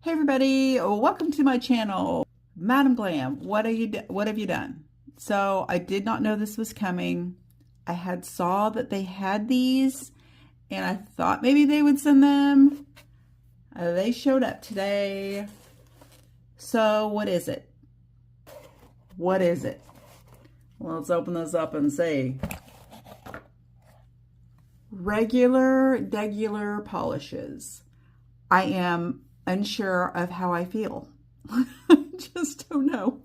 Hey everybody, welcome to my channel. Madam Glam, what have you done? So I did not know this was coming. I had saw that they had these and I thought maybe they would send them. They showed up today. So what is it? What is it? Well, let's open this up and see. Regular polishes. I am unsure of how I feel. Just don't know.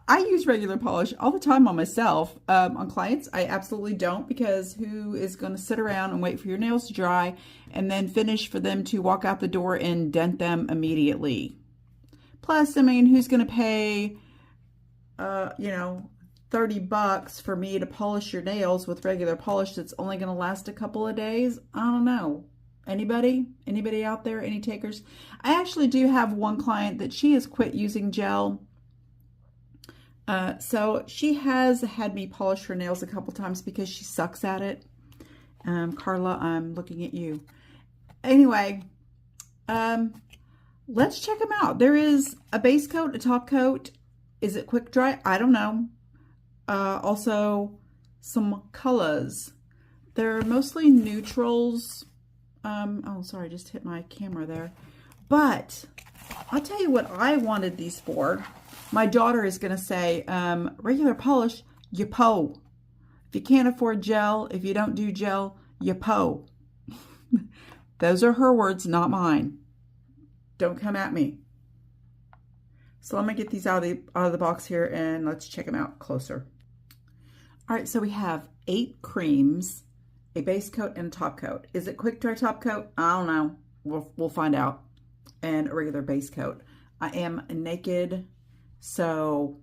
I use regular polish all the time on myself. On clients, I absolutely don't, because who is going to sit around and wait for your nails to dry and then finish for them to walk out the door and dent them immediately? Plus, I mean, who's going to pay, 30 bucks for me to polish your nails with regular polish that's only going to last a couple of days? I don't know. Anybody out there? Any takers? I actually do have one client that she has quit using gel. So she has had me polish her nails a couple times because she sucks at it. Carla, I'm looking at you. Anyway, let's check them out. There is a base coat, a top coat. Is it quick dry? I don't know. Also, some colors. They're mostly neutrals. Oh, sorry, I just hit my camera there. But I'll tell you what I wanted these for. My daughter is going to say, regular polish, you po. If you can't afford gel, if you don't do gel, you po. Those are her words, not mine. Don't come at me. So let me get these out of the box here and let's check them out closer. All right, so we have 8 creams, a base coat and a top coat. Is it quick dry top coat? I don't know. We'll find out. And a regular base coat. I am naked, so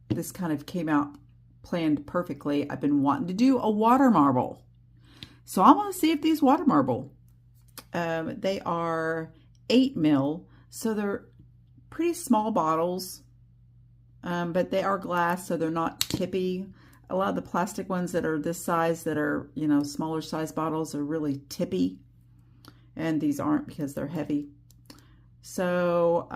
this kind of came out planned perfectly. I've been wanting to do a water marble. So I want to see if these water marble. They are 8 mil, so they're pretty small bottles, but they are glass, so they're not tippy. A lot of the plastic ones that are this size, that are, smaller size bottles, are really tippy. And these aren't because they're heavy. So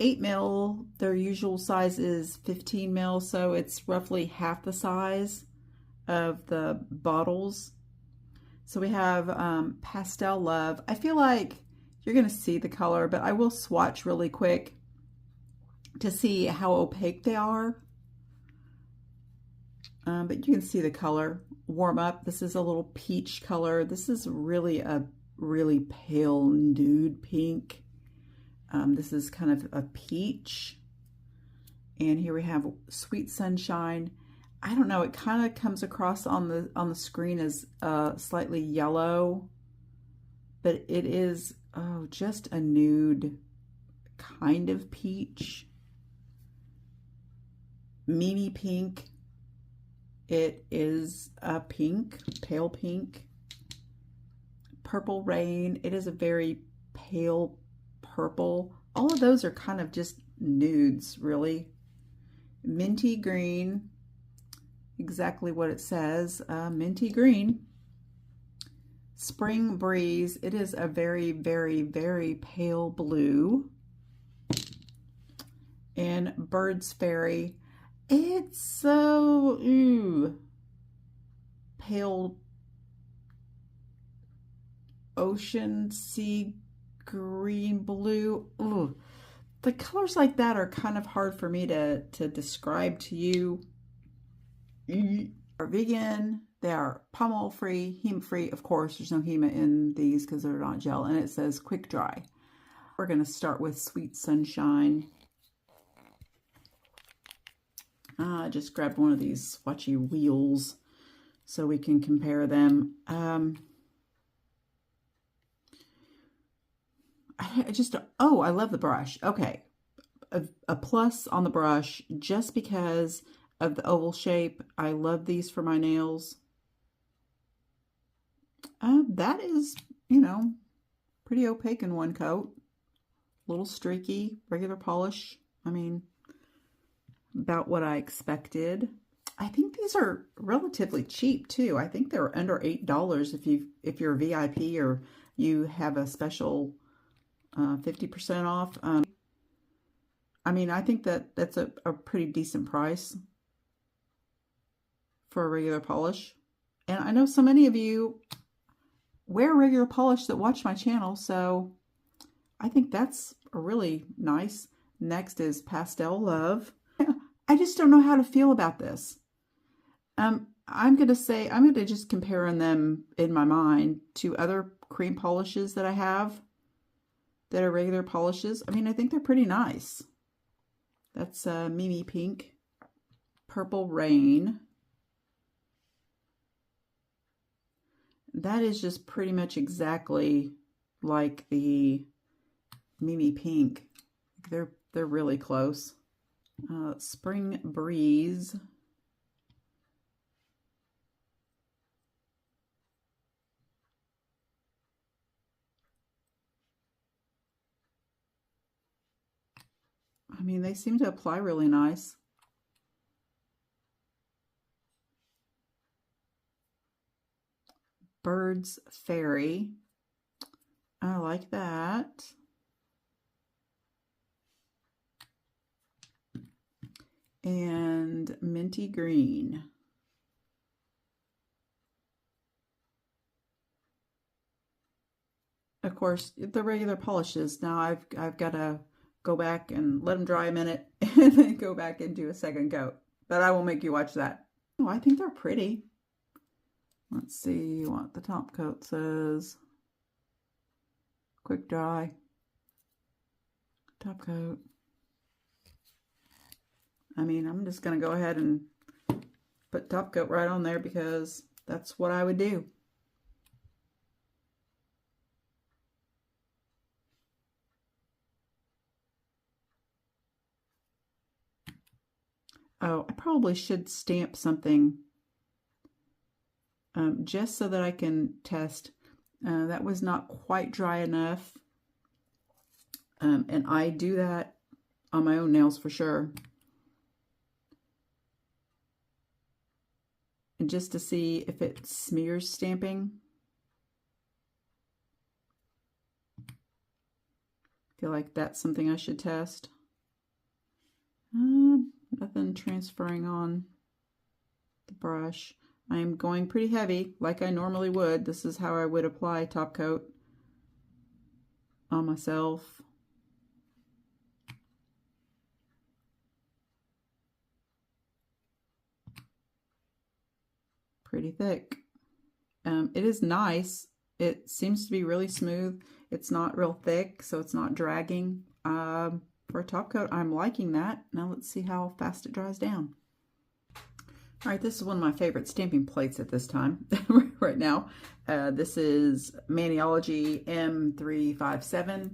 8 mil, their usual size is 15 mil. So it's roughly half the size of the bottles. So we have Pastel Love. I feel like you're going to see the color, but I will swatch really quick to see how opaque they are. But you can see the color. Warm Up. This is a little peach color. This is really a really pale nude pink. This is kind of a peach. And here we have Sweet Sunshine. I don't know. It kind of comes across on the screen as slightly yellow, but it is just a nude kind of peach. Mimi Pink. It is a pink, pale pink. Purple Rain. It is a very pale purple. All of those are kind of just nudes, really. Minty Green. Exactly what it says. Minty Green. Spring Breeze. It is a very, very, very pale blue. And Bird's Fairy. It's so pale ocean sea green blue. Ooh. The colors like that are kind of hard for me to describe to you. They are vegan. They are palm oil free, HEMA free. Of course, there's no HEMA in these because they're not gel. And it says quick dry. We're going to start with Sweet Sunshine. I just grabbed one of these swatchy wheels so we can compare them. I love the brush. Okay. A plus on the brush just because of the oval shape. I love these for my nails. That is, pretty opaque in one coat. A little streaky, regular polish. I mean, about what I expected. I think these are relatively cheap too. I think they're under $8 if you're a VIP or you have a special 50% off. I mean, I think that that's a pretty decent price for a regular polish. And I know so many of you wear regular polish that watch my channel, so I think that's a really nice. Next is Pastel Love. I just don't know how to feel about this. I'm going to just comparing them in my mind to other cream polishes that I have that are regular polishes. I mean, I think they're pretty nice. That's Mimi Pink, Purple Rain. That is just pretty much exactly like the Mimi Pink. They're really close. Spring Breeze. I mean, they seem to apply really nice. Bird's Fairy. I like that. And Minty Green. Of course, the regular polishes. Now I've got to go back and let them dry a minute and then go back and do a second coat. But I will make you watch that. Oh, I think they're pretty. Let's see what the top coat says. Quick dry. Top coat. I mean, I'm just going to go ahead and put top coat right on there because that's what I would do. Oh, I probably should stamp something just so that I can test. That was not quite dry enough. And I do that on my own nails for sure. And just to see if it smears stamping. I feel like that's something I should test. Nothing transferring on the brush. I am going pretty heavy like I normally would. This is how I would apply top coat on myself. Pretty thick. It is nice. It seems to be really smooth. It's not real thick, so it's not dragging. For a top coat, I'm liking that. Now let's see how fast it dries down. All right, this is one of my favorite stamping plates at this time, right now. This is Maniology M357.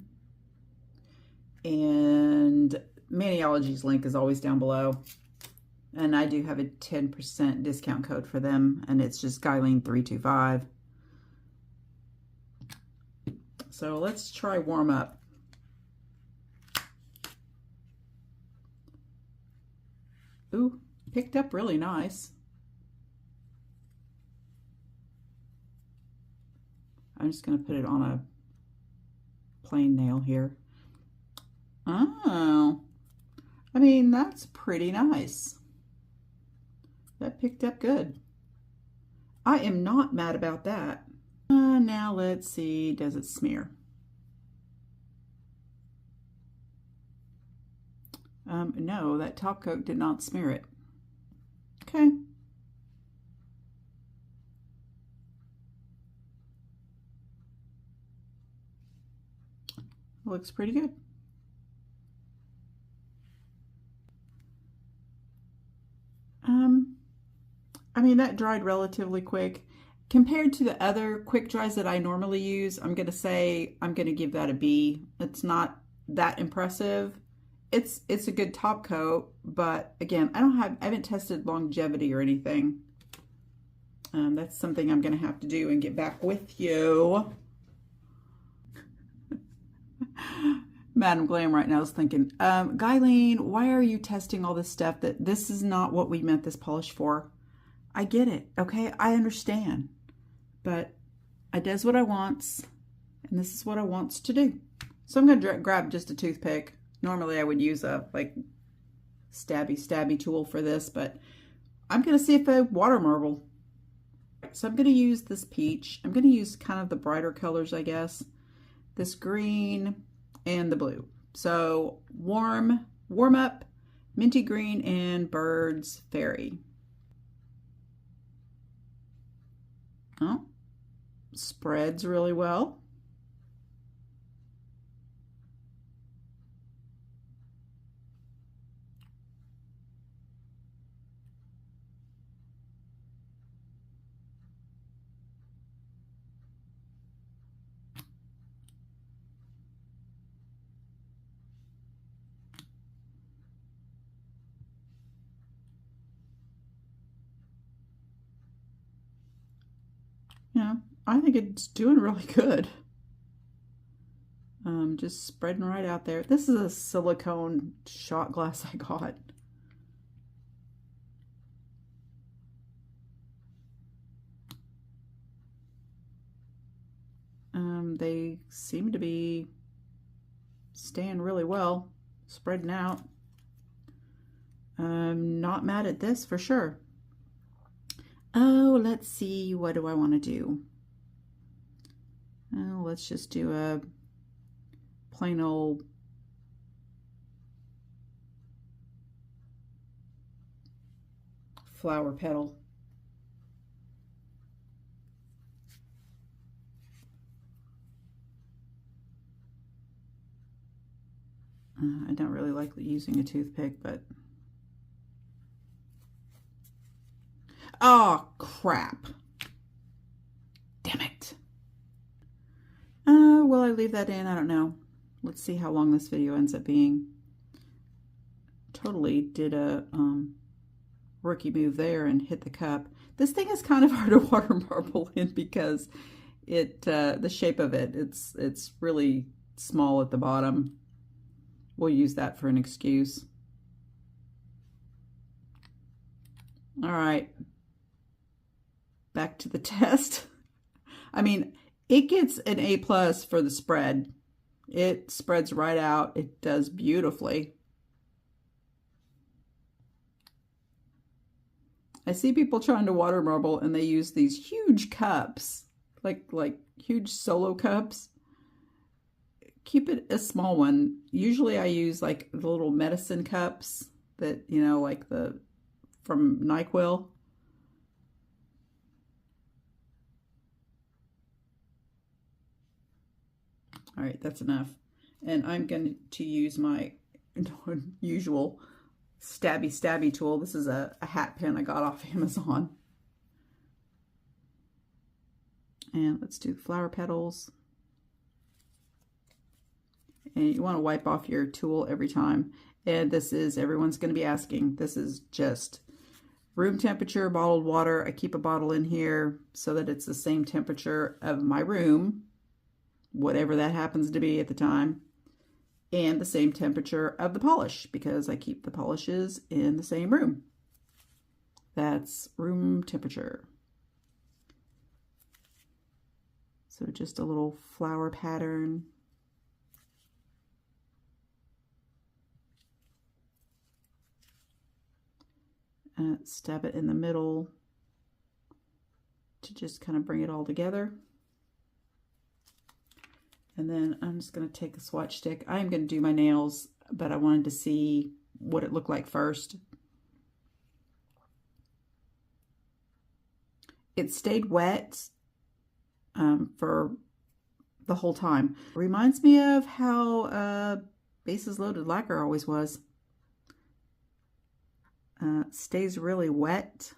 And Maniology's link is always down below. And I do have a 10% discount code for them, and it's just Guyleen325. So let's try warm up. Ooh, picked up really nice. I'm just going to put it on a plain nail here. Oh, I mean, that's pretty nice. That picked up good. I am not mad about that. Now let's see, does it smear? No, that top coat did not smear it. Okay. Looks pretty good. I mean, that dried relatively quick. Compared to the other quick dries that I normally use, I'm going to say I'm going to give that a B. It's not that impressive. It's a good top coat, but again, I haven't tested longevity or anything. That's something I'm going to have to do and get back with you. Madam Glam right now is thinking, Guyleen, why are you testing all this stuff that this is not what we meant this polish for? I get it, okay? I understand. But I does what I wants, and this is what I wants to do. So I'm going to grab just a toothpick. Normally I would use a like stabby tool for this, but I'm going to see if I water marble. So I'm going to use this peach. I'm going to use kind of the brighter colors, I guess. This green and the blue. So warm up, minty green, and birds fairy. Oh, spreads really well. Yeah, I think it's doing really good. Just spreading right out there. This is a silicone shot glass I got. They seem to be staying really well, spreading out. I'm not mad at this for sure. Oh, let's see, what do I want to do? Oh, let's just do a plain old flower petal. I don't really like using a toothpick, but oh crap, damn it. Will I leave that in? I don't know. Let's see how long this video ends up being. Totally did a rookie move there and hit the cup. This thing is kind of hard to water marble in because the shape of it's really small at the bottom. We'll use that for an excuse. All right, back to the test. I mean, it gets an A+ for the spread. It spreads right out. It does beautifully. I see people trying to water marble and they use these huge cups, like huge solo cups. Keep it a small one. Usually I use like the little medicine cups that, you know, like the from NyQuil. All right, that's enough. And I'm going to use my usual stabby tool. This is a hat pin I got off Amazon. And let's do flower petals. And you want to wipe off your tool every time. And this is, everyone's going to be asking, this is just room temperature bottled water. I keep a bottle in here so that it's the same temperature of my room, whatever that happens to be at the time, and the same temperature of the polish because I keep the polishes in the same room. That's room temperature. So just a little flower pattern. Stab it in the middle to just kind of bring it all together. And then I'm just going to take a swatch stick. I am going to do my nails, but I wanted to see what it looked like first. It stayed wet for the whole time. It reminds me of how Bases Loaded lacquer always was. Stays really wet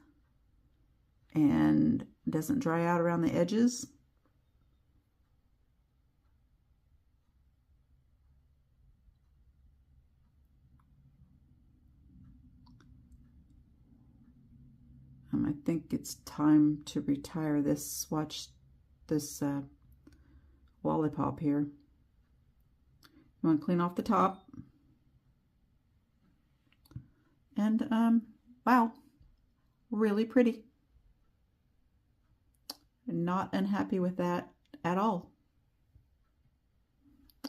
and doesn't dry out around the edges. I think it's time to retire this lollipop here. You want to clean off the top. And wow, really pretty. Not unhappy with that at all.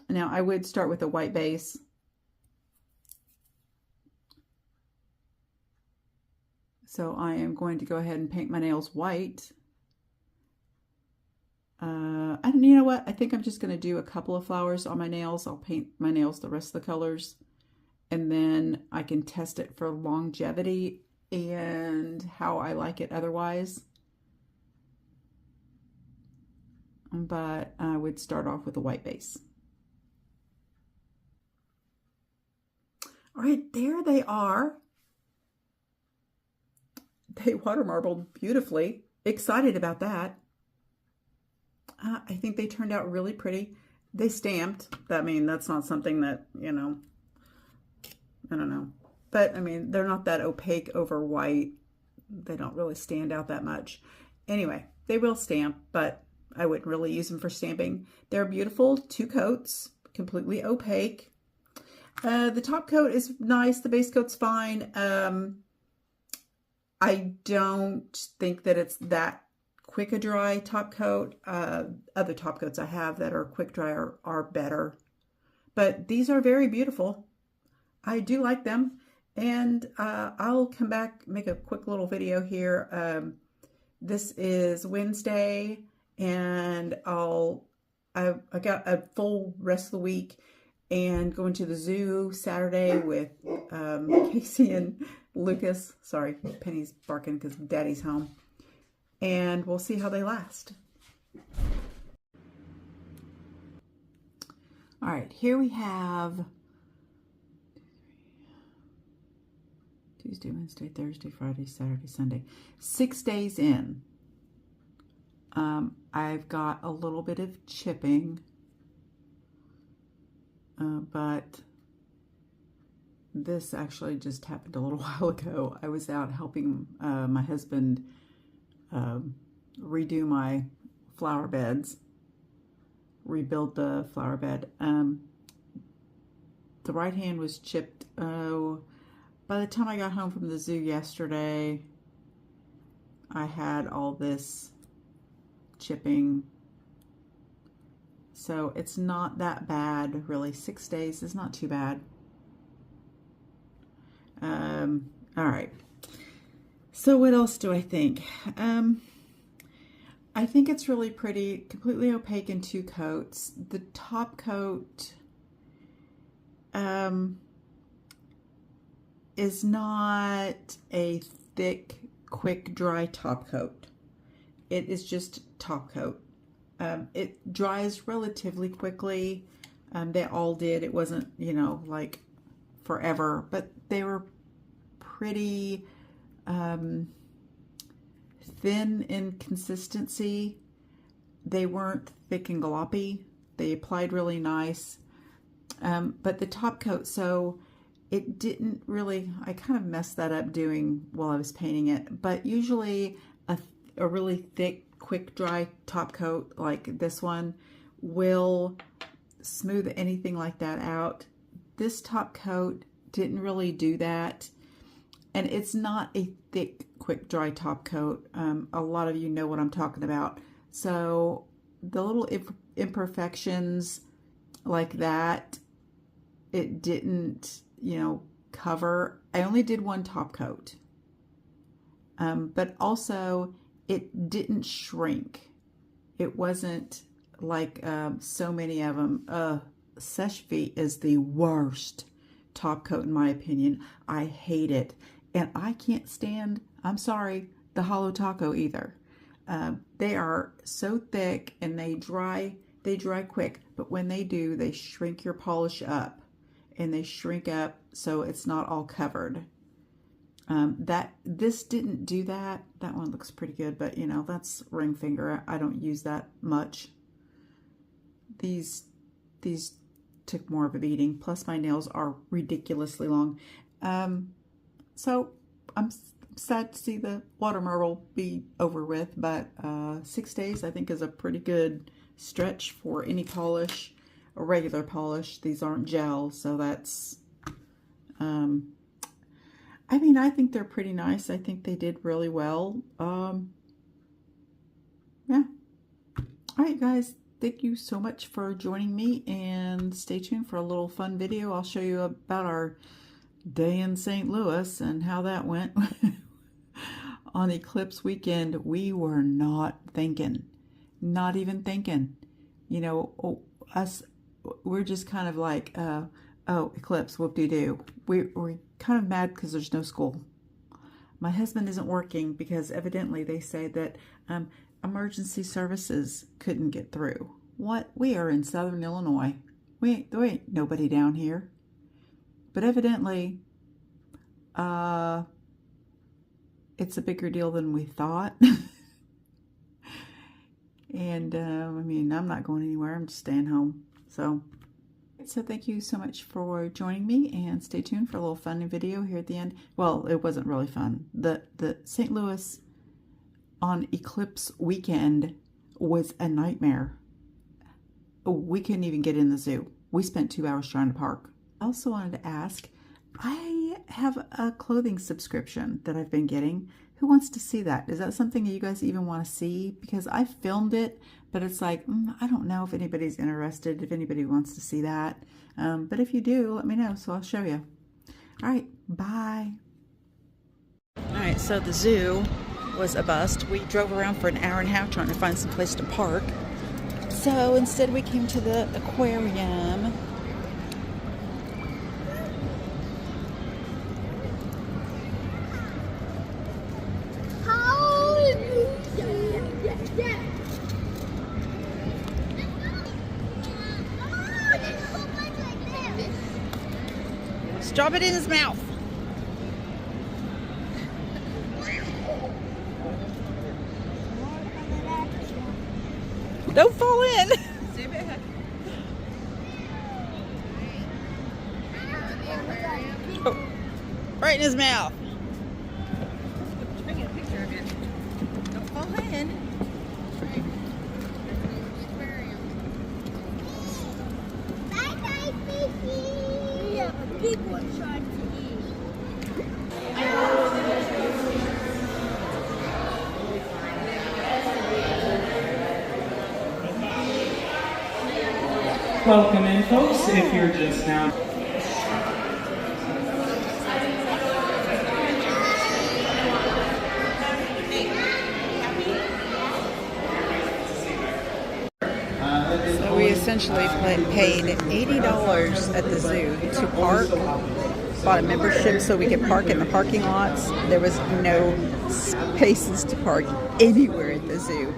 Now I would start with a white base. So I am going to go ahead and paint my nails white. And you know what? I think I'm just going to do a couple of flowers on my nails. I'll paint my nails the rest of the colors. And then I can test it for longevity and how I like it otherwise. But I would start off with a white base. All right, there they are. They watermarbled beautifully. Excited about that. I think they turned out really pretty. They stamped. I mean, that's not something that, you know, I don't know. But, I mean, they're not that opaque over white. They don't really stand out that much. Anyway, they will stamp, but I wouldn't really use them for stamping. They're beautiful. 2 coats, completely opaque. The top coat is nice. The base coat's fine. I don't think that it's that quick a dry top coat. Other top coats I have that are quick dry are better. But these are very beautiful. I do like them. And I'll come back, make a quick little video here. This is Wednesday, and I got a full rest of the week and going to the zoo Saturday with Casey and Lucas. Sorry, Penny's barking because Daddy's home. And we'll see how they last. All right, here we have Tuesday, Wednesday, Thursday, Friday, Saturday, Sunday. 6 days in. I've got a little bit of chipping, but this actually just happened a little while ago. I was out helping my husband redo my flower beds, rebuild the flower bed. The right hand was chipped. By the time I got home from the zoo yesterday, I had all this chipping. So it's not that bad, really. 6 days is not too bad. All right. So what else do I think? I think it's really pretty, completely opaque in 2 coats. The top coat is not a thick, quick, dry top coat. It is just top coat. It dries relatively quickly. They all did. It wasn't, you know, like forever, but they were pretty thin in consistency. They weren't thick and gloppy. They applied really nice. But the top coat, so it didn't really, I kind of messed that up doing while I was painting it, but usually a really thick, quick dry top coat like this one will smooth anything like that out. This top coat didn't really do that, and it's not a thick, quick dry top coat. A lot of you know what I'm talking about. So the little imperfections like that, it didn't, you know, cover. I only did 1 top coat, but also it didn't shrink. It wasn't like so many of them. Seche Vite is the worst top coat in my opinion. I hate it, and I can't stand, I'm sorry, the Holo Taco either. They are so thick and they dry quick, but when they do, they shrink your polish up, and they shrink up so it's not all covered. This didn't do that. That one looks pretty good, but you know, that's ring finger. I don't use that much. These took more of a beating. Plus my nails are ridiculously long. So I'm sad to see the Watermarble be over with, but 6 days I think is a pretty good stretch for any polish, a regular polish. These aren't gel, so that's I mean, I think they're pretty nice. I think they did really well. Yeah. All right, guys. thank you so much for joining me, and stay tuned for a little fun video. I'll show you about our day in St. Louis and how that went. On eclipse weekend, we were not thinking, not even thinking, you know, we're just kind of like, oh, eclipse, whoop-de-doo. We're kind of mad because there's no school. My husband isn't working because evidently they say that emergency services couldn't get through. What? We are in Southern Illinois. There ain't nobody down here. But evidently, it's a bigger deal than we thought. And, I mean, I'm not going anywhere. I'm just staying home. So thank you so much for joining me, and stay tuned for a little fun video here at the end. Well, it wasn't really fun. The St. Louis on eclipse weekend was a nightmare. We couldn't even get in the zoo. We spent 2 hours trying to park. I also wanted to ask, I have a clothing subscription that I've been getting. Who wants to see that? Is that something you guys even want to see? Because I filmed it, but it's like, I don't know if anybody's interested, if anybody wants to see that. But if you do, let me know, so I'll show you. All right, bye. All right, so the zoo was a bust. We drove around for an hour and a half trying to find some place to park. So instead we came to the aquarium. Drop it in his mouth. Don't fall in. Oh, right in his mouth. Taking a picture of it. Don't fall in. Bye-bye, Fifi. We have a big one trying to eat. Welcome in, folks, if you're just now. So we essentially paid $80 at the zoo to park. Bought a membership so we could park in the parking lots. There was no spaces to park anywhere at the zoo.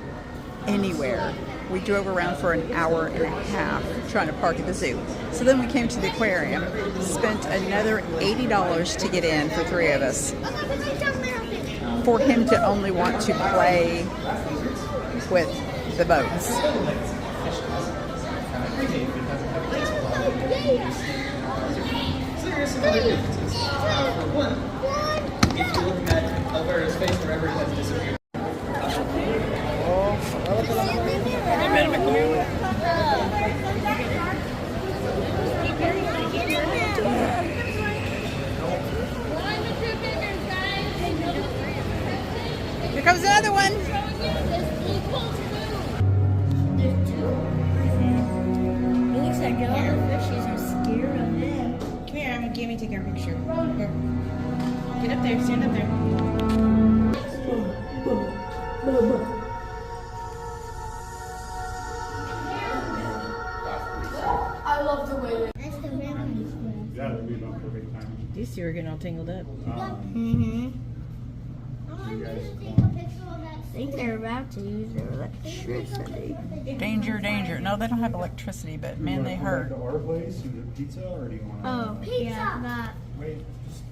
Anywhere. We drove around for an hour and a half trying to park at the zoo. So then we came to the aquarium, spent another $80 to get in for 3 of us. For him to only want to play with the boats. If you look at over his face wherever it has disappeared. Here comes another one. It looks like all the fishes are scared of him. Come here, I'm gonna give me take our picture. Here. Get up there, stand up there. I love the way that's the memory. Yeah, that'd be about perfect timing. These two are getting all tangled up. I think they're about to use their electricity. Danger, danger. No, they don't have electricity, but man, they hurt. Go to our place and get pizza, or do you want to? Oh, pizza! Yeah, that. Wait, just